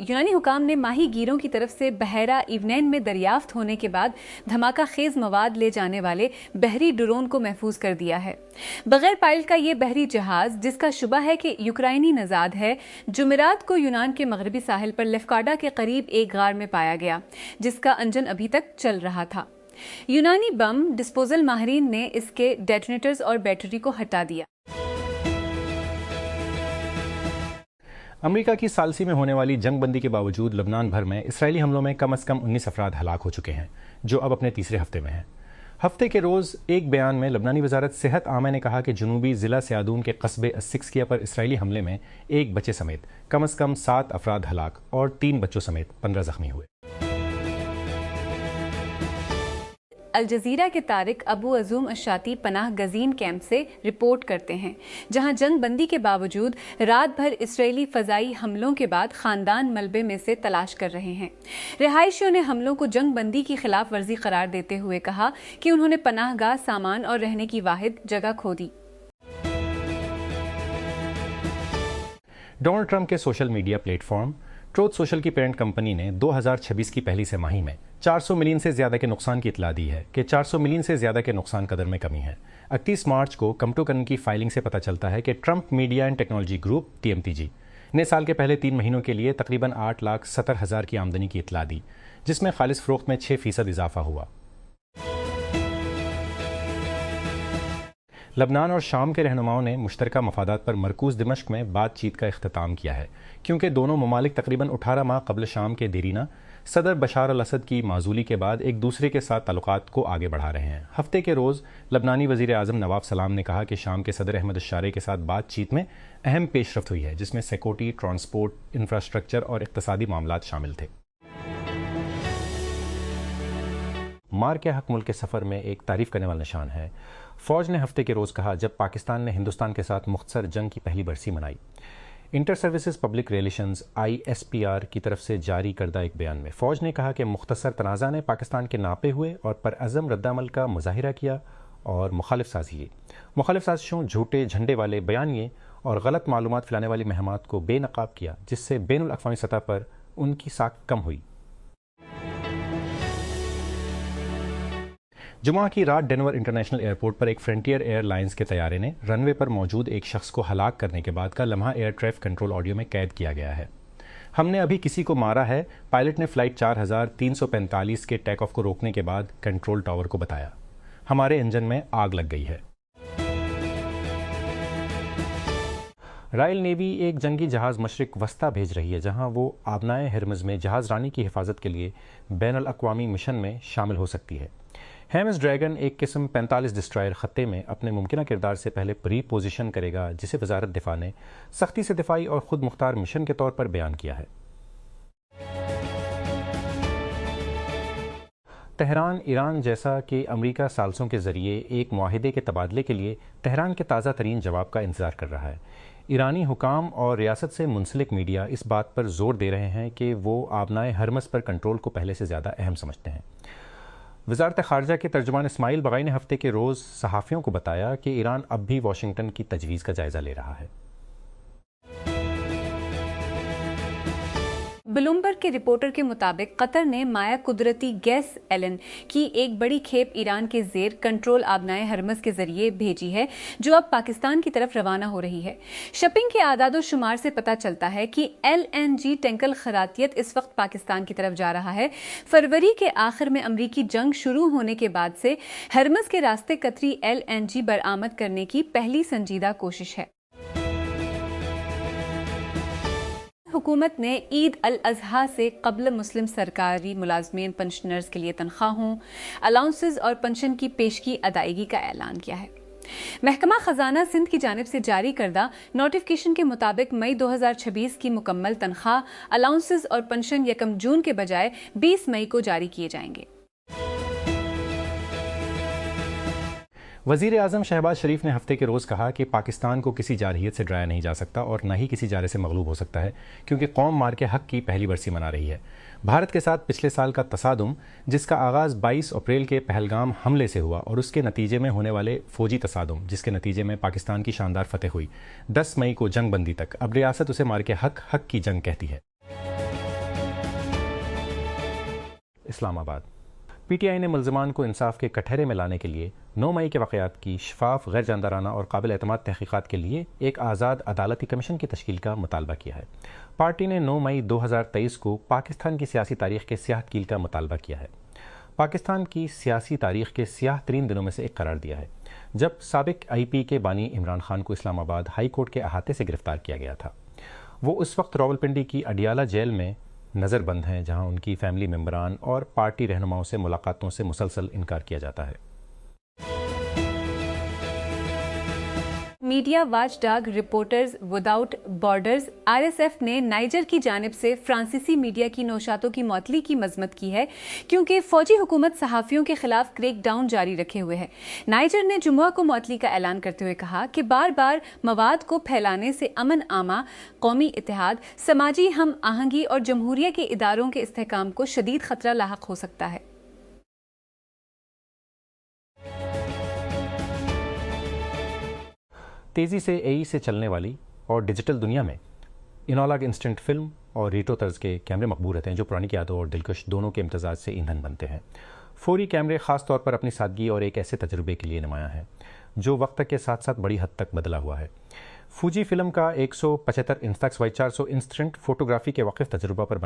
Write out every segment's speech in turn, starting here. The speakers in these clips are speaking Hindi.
यूनानी हुकाम ने माही गिरों की तरफ से बहरा इवनैन में दरियाफ्त होने के बाद धमाका खेज मवाद ले जाने वाले बहरी ड्रोन को महफूज कर दिया है। बगैर पायलट का ये बहरी जहाज, जिसका शुबा है कि यूक्राइनी नजाद है, जुमेरात को यूनान के मगरबी साहिल पर लेफ्काडा के करीब एक गार में पाया गया, जिसका इंजन अभी तक चल रहा था। यूनानी बम डिस्पोजल माहिरीन ने इसके डेटोनेटर्स और बैटरी को हटा दिया। अमेरिका की सालसी में होने वाली जंगबंदी के बावजूद लबनान भर में इसराइली हमलों में कम से कम 19 अफराद हलाक हो चुके हैं, जो अब अपने तीसरे हफ्ते में हैं। हफ्ते के रोज़ एक बयान में लबनानी वजारत सेहत आमा ने कहा कि जुनूबी ज़िला सयादून के कस्बे अस्सिक्सिया पर इसराइली हमले में एक बच्चे समेत कम से कम 7 अफराद हलाक और 3 बच्चों समेत 15 जख्मी हुए। अल जज़ीरा के तारिक अबू अजूम अशाती पनाह गजीन कैंप से रिपोर्ट करते हैं, जहां जंग बंदी के बावजूद रात भर इसराइली फ़ज़ाई हमलों के बाद ख़ानदान मलबे में से तलाश कर रहे हैं। रिहायशियों ने हमलों को जंग बंदी की खिलाफ वर्जी करार देते हुए कहा कि उन्होंने पनाहगाह, सामान और रहने की वाहिद जगह खो दी। डोनाल्ड ट्रंप के social media platform truth social की पेरेंट कंपनी ने 2026 की पहली तिमाही में 400 मिलियन से ज़्यादा के नुकसान की इतला दी है कि 400 मिलियन से ज़्यादा के नुकसान कदर में कमी है। 31 मार्च को कंप्टोकन की फाइलिंग से पता चलता है कि Trump media and technology group TMTG ने साल के पहले 3 महीनों के लिए तकरीबन 8,70,000 की आमदनी की इतला दी, जिसमें खालिस फ़रोख्त में 6% इजाफा हुआ। लबनान और शाम के रहनुमाओं ने मुश्तरका मफादात पर मरकूज़ दिमश्क में बातचीत का इख्तिताम किया है, क्योंकि दोनों ममालिक तकरीबन 18 माह कबल शाम के देरीना सदर बशार अल असद की माजूली के बाद एक दूसरे के साथ ताल्लुकात को आगे बढ़ा रहे हैं। हफ्ते के रोज़ लबनानी वज़ीर आज़म नवाफ सलाम ने कहा कि शाम के सदर अहमद अश-शारे के साथ बातचीत में अहम पेशरफ्त हुई है, जिसमें सिक्योरिटी, ट्रांसपोर्ट, इंफ्रास्ट्रक्चर और इक़्तिसादी मामलात शामिल थे। मार के हक मुल्क के सफ़र में एक तारीफ़ करने वाला निशान है। फ़ौज ने हफ्ते के रोज़ कहा, जब पाकिस्तान ने हिंदुस्तान के साथ मुख्तसर जंग की पहली बरसी मनाई। Inter services public relations ISPR की तरफ से जारी करदा एक बयान में फ़ौज ने कहा कि मुख्तसर तनाज़ा ने पाकिस्तान के नापे हुए और परअज़म रद्दअमल का मुज़ाहिरा किया और मुखालिफ साजिशों, झूठे झंडे वाले बयानिए और गलत मालूमात फैलाने वाली महमात को बेनकाब किया, जिससे बैनुल अक़वामी सतह पर उनकी साख कम हुई। जुमा की रात डेनवर इंटरनेशनल एयरपोर्ट पर एक फ्रंटियर एयरलाइंस के तैयारे ने रनवे पर मौजूद एक शख्स को हलाक करने के बाद का लम्हा एयर ट्रैफिक कंट्रोल ऑडियो में कैद किया गया है। हमने अभी किसी को मारा है, पायलट ने फ़्लाइट 4345 के टेक ऑफ को रोकने के बाद कंट्रोल टावर को बताया। हमारे इंजन में आग लग गई है। रॉयल नेवी एक जंगी जहाज़ मशरिक वस्ता भेज रही है, जहां वो आबनाए हरमज़ में जहाज़ रानी की हिफाजत के लिए बैनुल अक़वामी मिशन में शामिल हो सकती है। हेमस ड्रैगन एक किस्म 45 डिस्ट्रॉयर खत्ते में अपने मुमकिन किरदार से पहले प्री पोजीशन करेगा, जिसे वजारत दिफा ने सख्ती से दिफाई और खुद मुख्तार मिशन के तौर पर बयान किया है। तेहरान ईरान जैसा कि अमेरिका सालसों के ज़रिए एक मुआहिदे के तबादले के लिए तेहरान के ताज़ा तरीन जवाब का इंतज़ार कर रहा है। ईरानी हुकाम और रियासत से मुंसलिक मीडिया इस बात पर जोर दे रहे हैं कि वो आबनाए हरमज़ पर कंट्रोल को पहले से ज़्यादा अहम समझते हैं। वज़ारत ख़ारजा के तर्जुमान इस्माइल बग़ाई ने हफ्ते के रोज़ सहाफ़ियों को बताया कि ईरान अब भी वाशिंगटन की तजवीज़ का जायज़ा ले रहा है। ब्लूमबर्ग के रिपोर्टर के मुताबिक कतर ने माया कुदरती गैस एलन की एक बड़ी खेप ईरान के ज़ेर कंट्रोल आबनाए हरमज़ के जरिए भेजी है, जो अब पाकिस्तान की तरफ रवाना हो रही है। शिपिंग के आदादो शुमार से पता चलता है कि LNG टैंकर खरातियत इस वक्त पाकिस्तान की तरफ जा रहा है। फरवरी के आखिर में अमरीकी जंग शुरू होने के बाद से हरमज़ के रास्ते कतरी LNG बरामद करने की पहली संजीदा कोशिश है। हुकूमत ने ईद अल अज़हा से कबल मुस्लिम सरकारी मुलाजमीन पेंशनर्स के लिए तनख्वाहों, अलाउंसेस और पेंशन की पेशगी अदायगी का ऐलान किया है। महकमा खजाना सिंध की जानिब से जारी करदा नोटिफिकेशन के मुताबिक मई 2026 की मुकम्मल तनख्वाह, अलाउंसेस और पेंशन 1 जून के बजाय 20 मई को जारी किए जाएंगे। वज़ीर आज़म शहबाज शरीफ ने हफ्ते के रोज़ कहा कि पाकिस्तान को किसी जारहियत से डराया नहीं जा सकता और न ही किसी जारे से मगलूब हो सकता है, क्योंकि कौम मार के हक की पहली बरसी मना रही है। भारत के साथ पिछले साल का तसादुम, जिसका आगाज़ 22 अप्रैल के पहलगाम हमले से हुआ और उसके नतीजे में होने वाले फ़ौजी तसादुम, जिसके नतीजे में पाकिस्तान की शानदार फतेह हुई, 10 मई को जंग बंदी तक, अब रियासत उसे मार के हक की जंग कहती है। इस्लामाबाद। पीटीआई ने मुल्ज़िमान को इंसाफ के कटहरे में लाने के लिए 9 मई के वाक़यात की शफाफ, गैर जानदाराना और काबिल एतमाद तहक़ीक़ात के लिए एक आज़ाद अदालती कमीशन की तश्कील का मुतालबा किया है। पार्टी ने 9 मई 2023 को पाकिस्तान की सियासी तारीख़ के स्याह कील का मुतालबा किया है। पाकिस्तान की सियासी तारीख़ के स्याह तरीन दिनों में से एक करार दिया है, जब साबिक़ IP के बानी इमरान खान को इस्लामाबाद हाई कोर्ट के अहाते से गिरफ़्तार किया गया था। वो उस वक्त रावलपिंडी की अडियाला जेल में नज़रबंद हैं, जहां उनकी फैमिली मेंबरान और पार्टी रहनुमाओं से मुलाकातों से मुसलसल इनकार किया जाता है। Media watchdog reporters without borders RSF ने नाइजर की जानिब से फ्रांसीसी मीडिया की नौशातों की मौतली की मजम्मत की है, क्योंकि फौजी हुकूमत सहाफ़ियों के खिलाफ क्रैकडाउन जारी रखे हुए है। नाइजर ने जुम्मा को मौतली का ऐलान करते हुए कहा कि बार बार मवाद को फैलाने से अमन आमा, कौमी इत्तेहाद, समाजी हम आहंगी और जमहूरिया के इदारों के इस्तेहकाम को शदीद खतरा लाहक हो सकता है। तेज़ी से AE से चलने वाली और डिजिटल दुनिया में एनालॉग इंस्टेंट फिल्म और रेट्रो तर्ज के कैमरे मकबूल रहते हैं, जो पुरानी यादों और दिलकश दोनों के इम्तजाज से ईंधन बनते हैं। फौरी कैमरे ख़ास तौर पर अपनी सादगी और एक ऐसे तजुर्बे के लिए नुमायां है जो वक्त के साथ साथ बड़ी हद तक बदला हुआ है। फूजी फिल्म का 175 इंस्टैक्स Y400 इंस्टेंट फोटोग्राफी के वाकिफ़ तजुर्बा पर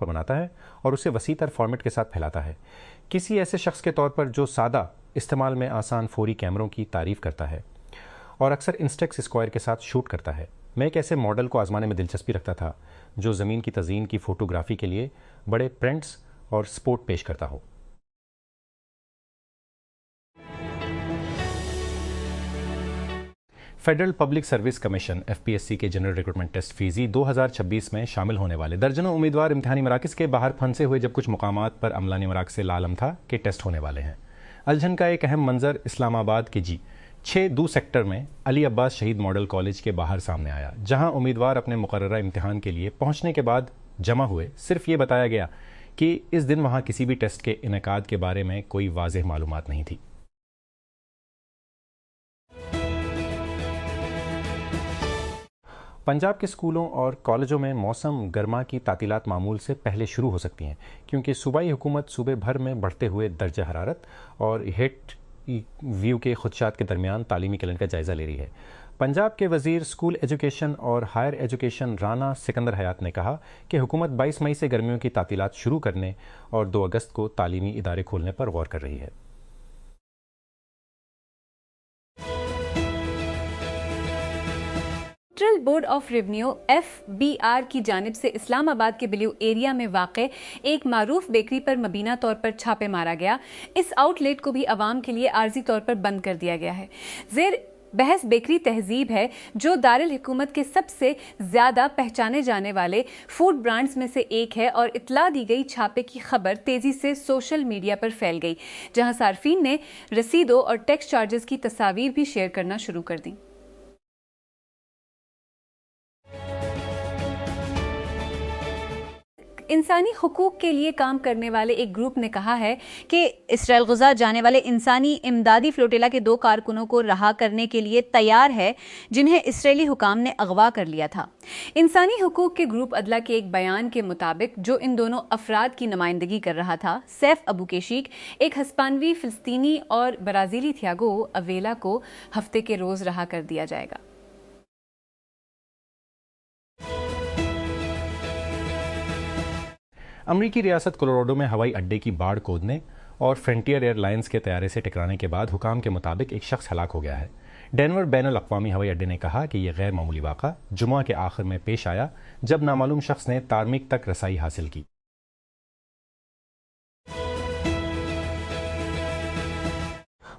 बनाता है और उसे वसीतर फॉर्मेट के साथ फैलाता है। किसी ऐसे शख्स के तौर पर जो सादा, इस्तेमाल में आसान फौरी कैमरों की तारीफ़ करता है और अक्सर इंस्टेक्स स्क्वायर के साथ शूट करता है। मैं एक ऐसे मॉडल को आजमाने में दिलचस्पी रखता था जो ज़मीन की तज़ीन की फ़ोटोग्राफ़ी के लिए बड़े प्रिंट्स और स्पोर्ट पेश करता हो। Federal public service commission FPSC के जनरल रिक्रूटमेंट टेस्ट फीजी 2026 में शामिल होने वाले दर्जनों उम्मीदवार इम्तिहानी मराकज़ के बाहर फंसे हुए, जब कुछ मुकामात पर अमला ने मराकज़ से लालम था कि टेस्ट होने वाले हैं। अलझन का एक अहम मंजर इस्लामाबाद के G6 सेक्टर में अली अब्बास शहीद मॉडल कॉलेज के बाहर सामने आया, जहां उम्मीदवार अपने मुकर्ररा इम्तिहान के लिए पहुंचने के बाद जमा हुए। सिर्फ ये बताया गया कि इस दिन वहां किसी भी टेस्ट के इनेकाद के बारे में कोई वाज़ेह मालूमात नहीं थी। पंजाब के स्कूलों और कॉलेजों में मौसम गर्मा की तातीलात मामूल से पहले शुरू हो सकती हैं, क्योंकि सूबाई हुकूमत सूबे भर में बढ़ते हुए दर्जा हरारत और हेट व्यू के खुदशात के दरमियान तालीमी कैलेंडर का जायज़ा ले रही है। पंजाब के वज़ीर स्कूल एजुकेशन और हायर एजुकेशन राना सिकंदर हयात ने कहा कि हुकूमत 22 मई से गर्मियों की तातीलात शुरू करने और 2 अगस्त को तालीमी इदारे खोलने पर गौर कर रही है। Federal board of revenue FBR की जानिब से इस्लामाबाद के बिलियो एरिया में वाक़े एक मारूफ बेकरी पर मबीना तौर पर छापे मारा गया। इस आउटलेट को भी आवाम के लिए आर्जी तौर पर बंद कर दिया गया है। ज़ेर बहस बेकरी तहजीब है, जो दारुल हुकूमत के सबसे ज़्यादा पहचाने जाने वाले फूड ब्रांड्स में से एक है, और इत्तला दी गई छापे की खबर तेज़ी से सोशल मीडिया पर फैल गई, जहां सार्फिन ने रसीदों और टैक्स चार्जेस की तस्वीर भी शेयर करना शुरू कर दी। इंसानी हुकूक के लिए काम करने वाले एक ग्रुप ने कहा है कि इसराइल गजा जाने वाले इंसानी इमदादी फ्लोटिला के 2 कारकुनों को रहा करने के लिए तैयार है, जिन्हें इसराइली हुकाम ने अगवा कर लिया था। इंसानी हुकूक के ग्रुप अदला के एक बयान के मुताबिक, जो इन दोनों अफराद की नुमाइंदगी कर रहा था, सैफ अबू केशीक, एक हस्पानवी फिलिस्तीनी और ब्राज़ीली थियागो अवेला को हफ्ते के रोज़ रहा कर दिया जाएगा। अमरीकी रियासत कोलोराडो में हवाई अड्डे की बाड़ खोदने और फ्रंटियर एयरलाइंस के तैयारे से टकराने के बाद हुकाम के मुताबिक एक शख्स हलाक हो गया है। डेनवर बैनुल अक़वामी हवाई अड्डे ने कहा कि यह गैर मामूली वाक़ा जुमा के आखिर में पेश आया, जब नामालूम शख्स ने तारमीक तक रसाई हासिल की।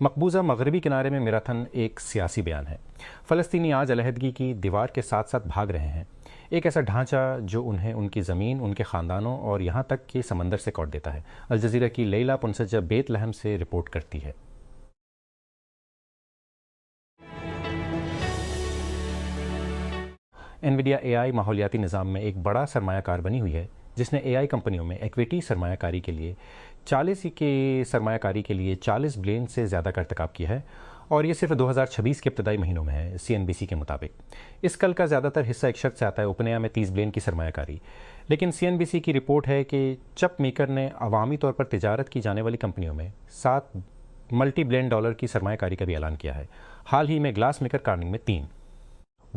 मकबूजा मगरबी किनारे में मैराथन एक सियासी बयान है। फ़लस्तीनी आज अलहदगी की दीवार के साथ साथ भाग रहे हैं, एक ऐसा ढांचा जो उन्हें उनकी ज़मीन, उनके ख़ानदानों और यहाँ तक कि समंदर से कौट देता है। अल जज़ीरा की लैला पुंसजा बेतलहम से रिपोर्ट करती है। एनवीडिया AI माहौलियाती निज़ाम में एक बड़ा सरमायाकार बनी हुई है, जिसने AI कंपनियों में इक्विटी सरमायाकारी के लिए 40 बिलियन से ज़्यादा का इर्तिकाब किया है और ये सिर्फ 2026 के इब्तदाई महीनों में है CNBC के मुताबिक। इस कल का ज़्यादातर हिस्सा एक शर्त से आता है, ओपनिया में 30 बिलियन की सरमायाकारी। लेकिन CNBC की रिपोर्ट है कि चप मेकर ने अवामी तौर पर तिजारत की जाने वाली कंपनियों में 7 मल्टी बिलियन डॉलर की सरमायाकारी का भी ऐलान किया है। हाल ही में ग्लास मेकर कार्निंग में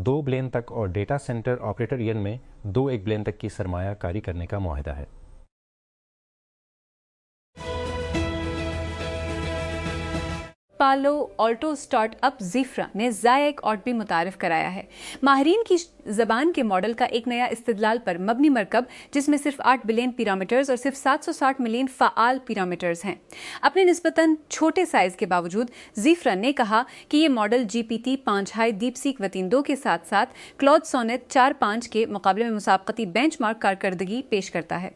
2 बिलियन तक और डेटा सेंटर ऑपरेटर ईयन में 2 बिलियन तक की सरमायाकारी करने का मुआहदा है। पालो ऑल्टो स्टार्टअप ज़ीफ्रा ने ज़ायक ऑट भी मुतारिफ कराया है। माहिरीन की ज़बान के मॉडल का एक नया इस्तिदलाल पर मबनी मरकब, जिसमें सिर्फ 8 बिलियन पैरामीटर्स और सिर्फ 760 मिलियन फ़ाआल पैरामीटर्स हैं। अपने निस्बतन छोटे साइज़ के बावजूद ज़ीफ्रा ने कहा कि ये मॉडल GPT 5 हाई डीपसीक वतीन 2 के साथ साथ क्लॉड सोनेट 4.5 के मुकाबले में मुसाबकती बेंचमार्क कारकर्दगी पेश करता है।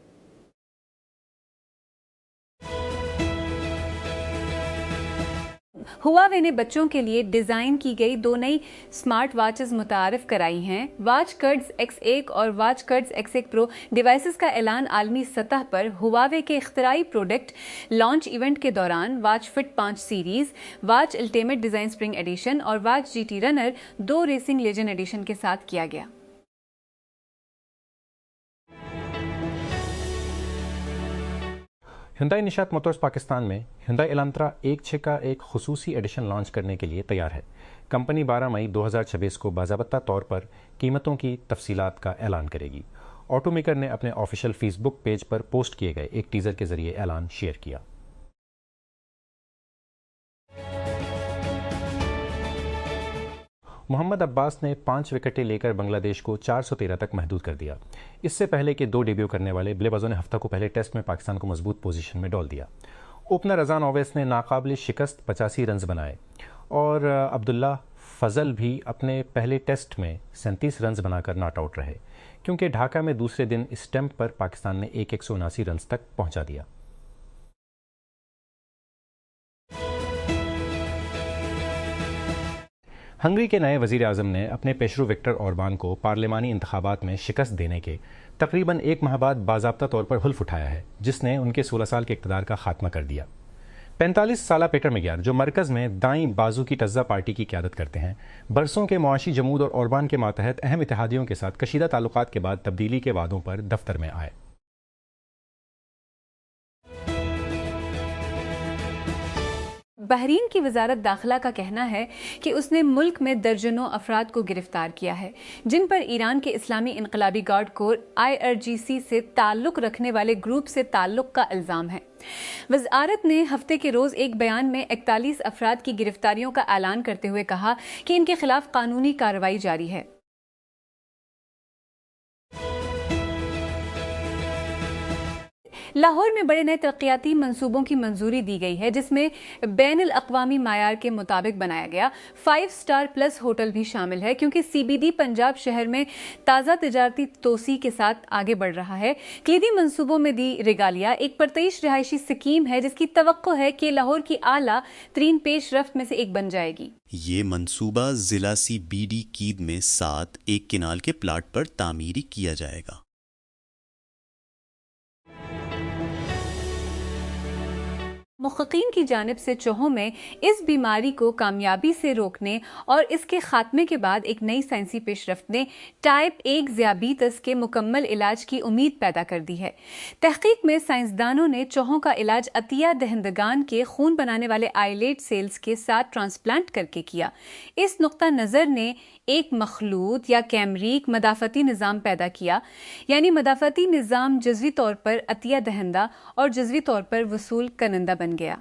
हुआवे ने बच्चों के लिए डिज़ाइन की गई 2 नई स्मार्ट वॉचेस मुतारिफ कराई हैं। वॉच कर्ड्स X1 और watch curds X1 pro devices का ऐलान आलमी सतह पर हुआवे के इख्तराई प्रोडक्ट लॉन्च इवेंट के दौरान watch fit 5 series, watch ultimate design spring edition और watch GT runner 2 racing legend edition के साथ किया गया। Hyundai निशात मोटर्स पाकिस्तान में Hyundai Elantra 1.6 का एक खुसूसी एडिशन लॉन्च करने के लिए तैयार है। कंपनी 12 मई 2026 को बाज़ाब्ता तौर पर कीमतों की तफसीलात का ऐलान करेगी। ऑटोमेकर ने अपने ऑफिशियल फेसबुक पेज पर पोस्ट किए गए एक टीज़र के जरिए ऐलान शेयर किया। मोहम्मद अब्बास ने 5 विकेटें लेकर बांग्लादेश को 413 तक महदूद कर दिया। इससे पहले कि 2 डेब्यू करने वाले बल्लेबाजों ने हफ्ता को पहले टेस्ट में पाकिस्तान को मजबूत पोजीशन में डाल दिया। ओपनर अजान ओवैस ने नाकाबिल शिकस्त 85 रन बनाए और अब्दुल्ला फजल भी अपने पहले टेस्ट में 37 रन बनाकर नॉट आउट रहे, क्योंकि ढाका में दूसरे दिन इस स्टैंप पर पाकिस्तान ने 179 रन तक पहुंचा दिया। हंगरी के नए वज़ीर आज़म ने अपने पेशरू विक्टर ऑरबान को पार्लिमानी इंतखाबात में शिकस्त देने के तकरीबन 1 माह बाद बाज़ाब्ता तौर पर हुल्फ उठाया है, जिसने उनके 16 साल के इक़्तिदार का खात्मा कर दिया। 45 साला पीटर मेगियार, जो मरकज़ में दाईं बाजू की टज़्ज़ा पार्टी की क़यादत करते हैं, बरसों के मुआशी जमूद और ऑरबान के मातहत अहम इत्तेहादियों के साथ कशीदा ताल्लुकात के बाद तब्दीली के वादों पर दफ्तर में आए। बहरीन की वजारत दाखिला का कहना है कि उसने मुल्क में दर्जनों अफराद को गिरफ्तार किया है, जिन पर ईरान के इस्लामी इनकलाबी गार्ड कोर IRGC से ताल्लुक़ रखने वाले ग्रुप से ताल्लुक़ का इल्ज़ाम है। वजारत ने हफ्ते के रोज़ एक बयान में 41 अफराद की गिरफ्तारियों का ऐलान करते हुए कहा कि इनके खिलाफ कानूनी कार्रवाई जारी है। लाहौर में बड़े नए तरक्याती मंसूबों की मंजूरी दी गई है, जिसमें बैनुल अक़वामी मायार के मुताबिक बनाया गया 5 स्टार प्लस होटल भी शामिल है, क्योंकि CBD पंजाब शहर में ताज़ा तिजारती तोसी के साथ आगे बढ़ रहा है। क्लीदी मंसूबों में दी रिगालिया एक परतईश रिहायशी स्कीम है, जिसकी तवक्को है कि लाहौर की आला तरीन पेशरफ्त में से एक बन जाएगी। ये मंसूबा जिला CBD कीद में 7 एक किनाल के प्लाट पर तामीरी किया जाएगा। मुहक्कीन की जानिब से चूहों में इस बीमारी को कामयाबी से रोकने और इसके खात्मे के बाद एक नई साइंसी पेशरफ्त ने टाइप 1 ज़ियाबीतस के मुकम्मल इलाज की उम्मीद पैदा कर दी है। तहकीक में साइंसदानों ने चूहों का इलाज अतिया दहंदगान के खून बनाने वाले आइलेट सेल्स के साथ ट्रांसप्लांट करके किया। इस नुक्ता नज़र ने एक मखलूत या कैमरीक मदाफ़ती निज़ाम पैदा किया, यानी मदाफ़ती निज़ाम जज़वी तौर पर अतिया दहंदा और जज़वी तौर पर वसूल कनंदा बन गया।